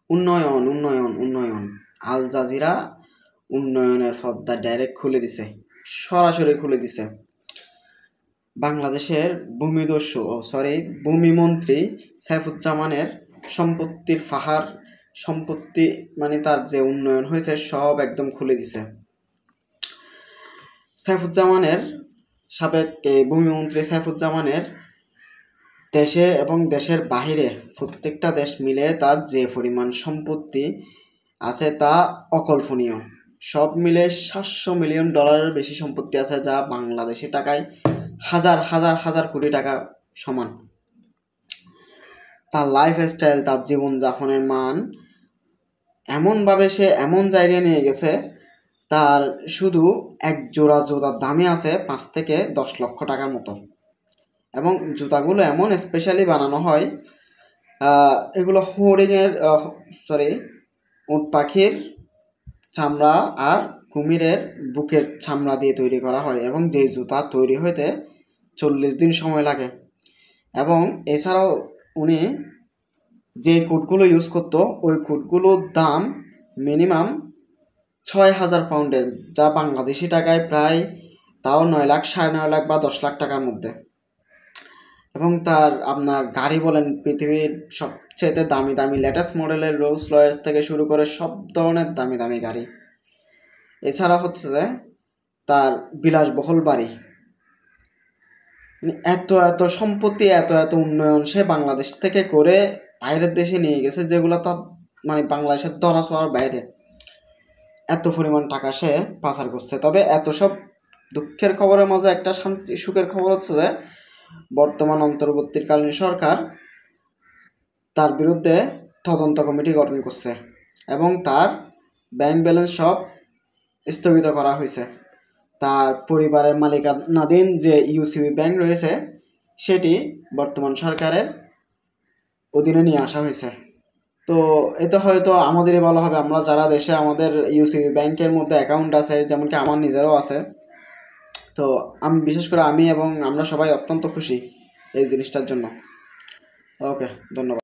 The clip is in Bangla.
উন্নয়ন উন্নয়ন উন্নয়ন। আল জাজিরা উন্নয়নের পর্দা ডাইরেক্ট খুলে দিছে, সরাসরি খুলে দিছে। বাংলাদেশের ভূমিমন্ত্রী সাইফুজ্জামানের সম্পত্তির পাহাড়, সম্পত্তি মানে তার যে উন্নয়ন হয়েছে সব একদম খুলে দিছে। সাইফুজ্জামানের সাবেক ভূমিমন্ত্রী সাইফুজ্জামানের দেশে এবং দেশের বাহিরে প্রত্যেকটা দেশ মিলে তার যে পরিমাণ সম্পত্তি আছে তা অকল্পনীয়। সব মিলে $700 মিলিয়ন বেশি সম্পত্তি আছে, যা বাংলাদেশি টাকায় হাজার হাজার হাজার কোটি টাকার সমান। তার লাইফস্টাইল, তার জীবনযাপনের মান এমনভাবে সে এমন জায়গায় নিয়ে গেছে, তার শুধু এক জোড়া জুতার দামই আছে 5 থেকে 10 লক্ষ টাকার মতো। এবং জুতাগুলো এমন স্পেশালি বানানো হয়, এগুলো উট পাখির চামড়া আর কুমিরের বুকের চামড়া দিয়ে তৈরি করা হয়, এবং যে জুতা তৈরি হইতে 40 দিন সময় লাগে। এবং এছাড়াও উনি যে কোটগুলো ইউজ করতো ওই কোটগুলোর দাম মিনিমাম 6,000 পাউন্ডের, যা বাংলাদেশি টাকায় প্রায় তাও 9 লাখ, 9.5 লাখ বা 10 লাখ টাকার মধ্যে। এবং তার আপনার গাড়ি বলেন, পৃথিবীর সবচেয়ে দামি দামি লেটেস্ট মডেলের রোলস রয়েস থেকে শুরু করে সব ধরনের দামি দামি গাড়ি। এছাড়া হচ্ছে যে তার বিলাসবহুল বাড়ি। এত এত সম্পত্তি, এত এত উন্নয়ন সে বাংলাদেশ থেকে করে বাইরের দেশে নিয়ে গেছে, যেগুলো তার মানে বাংলাদেশের ধরা ছোঁয়ার বাইরে। এত পরিমাণ টাকা সে পাচার করছে। তবে এত সব দুঃখের খবরের মাঝে একটা সুখের খবর হচ্ছে যে বর্তমান অন্তর্বর্তীকালীন সরকার তার বিরুদ্ধে তদন্ত কমিটি গঠন করছে এবং তার ব্যাংক ব্যালেন্স সব স্থগিত করা হয়েছে। তার পরিবারের মালিকানাধীন যে ইউসিবি ব্যাংক রয়েছে সেটি বর্তমান সরকারের অধীনে নিয়ে আসা হয়েছে। তো এতে হয়তো আমাদেরই ভালো হবে, আমরা যারা দেশে আমাদের ইউসিবি ব্যাংকের মধ্যে অ্যাকাউন্ট আছে, যেমন কি আমার নিজেরও আছে। তো আমি বিশেষ করে আমি এবং আমরা সবাই অত্যন্ত খুশি এই জিনিসটার জন্য। ওকে, ধন্যবাদ।